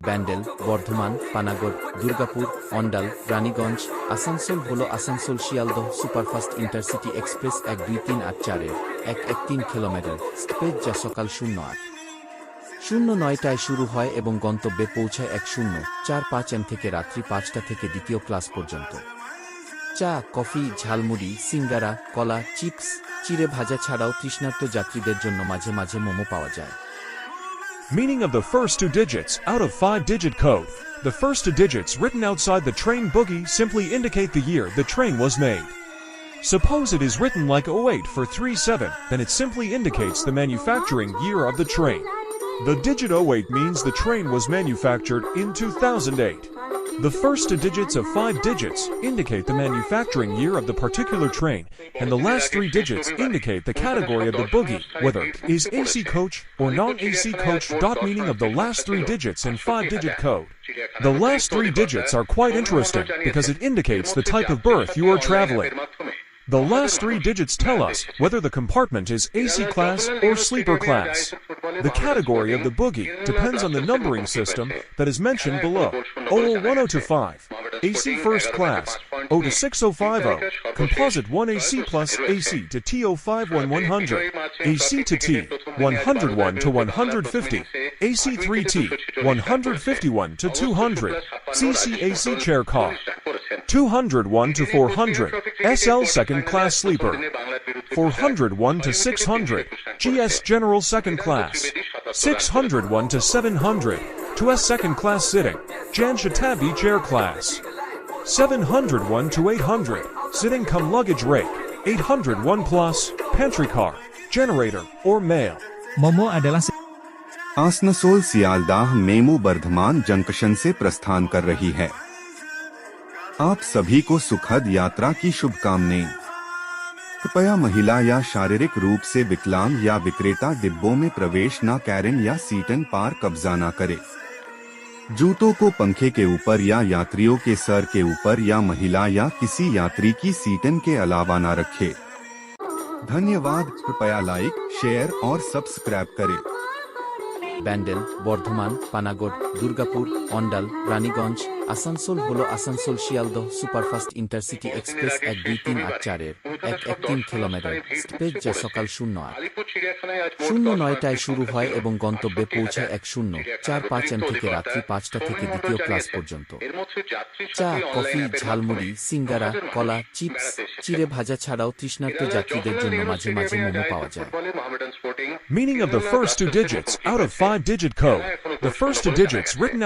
ব্যান্ডেল, বর্ধমান, পানাগড়, দুর্গাপুর, অন্ডাল, রানীগঞ্জ, আসানসোল হল Asansol Sealdah superfast intercity express 12384-এর 113 kilometre stoppage, যা সকাল 09টায় শুরু হয় এবং গন্তব্যে পৌঁছায় 10:45 am থেকে রাত্রি 5টা থেকে দ্বিতীয় ক্লাস পর্যন্ত। চা, কফি, ঝালমুড়ি, সিঙ্গারা, কলা, চিপস, চিড়ে ভাজা ছাড়াও তৃষ্ণার্ত যাত্রীদের জন্য মাঝে মাঝে মোমো পাওয়া যায়। Meaning of the first two digits out of 5-digit code. The first two digits written outside the train bogie simply indicate the year the train was made. Suppose it is written like 08 for 37, then it simply indicates the manufacturing year of the train. The digit 08 means the train was manufactured in 2008. The first two digits of 5 digits indicate the manufacturing year of the particular train, and the last 3 digits indicate the category of the bogie, whether it is AC coach or non-AC coach. Meaning of the last 3 digits in 5-digit code. The last 3 digits are quite interesting because it indicates the type of berth you are traveling. The last 3 digits tell us whether the compartment is AC class or sleeper class. The category of the bogie depends on the numbering system that is mentioned below. 01025, AC first class, 0 to 6050, composite 1AC plus AC to T051100, AC to T, 101 to 150, AC 3T, 151 to 200, CCAC chair car, 201 to 400, SL second class sleeper, 401 to 600, GS general second class, 601 to 700, 2S second class sitting, Jan Shatabi chair class, 701 to 800, sitting cum luggage rake, 801 plus, pantry car, generator or mail. मोमो adalah Asansol Sealdah MEMU Bardhaman junction से प्रस्थान कर रही है। आप सभी को सुखद यात्रा की शुभकामनाएं। कृपया महिला या शारीरिक रूप से विकलांग या विक्रेता डिब्बों में प्रवेश न करें या सीटन पार कब्जा न करें। जूतों को पंखे के ऊपर या यात्रियों के सर के ऊपर या महिला या किसी यात्री की सीटन के अलावा न रखें। धन्यवाद। कृपया लाइक, शेयर और सब्सक्राइब करें। ব্যান্ডেল, বর্ধমান, পানাগড়, দুর্গাপুর, অন্ডাল, রানীগঞ্জ, আসানসোল হল Asansol Sealdah superfast intercity express 12384-এর 113 কিলোমিটার স্টপেজ, যা সকাল 09টায় শুরু হয় এবং গন্তব্যে পৌঁছায় 10:45 am থেকে রাত্রি 5টা থেকে দ্বিতীয় ক্লাস পর্যন্ত। চা, কফি, ঝালমুড়ি, সিঙ্গারা, কলা, চিপস, চিড়ে ভাজা ছাড়াও তৃষ্ণার্ত যাত্রীদের জন্য মাঝে মাঝে মোমো পাওয়া যায়। Meaning of the first two digits out of 5-digit code. The first two digits written out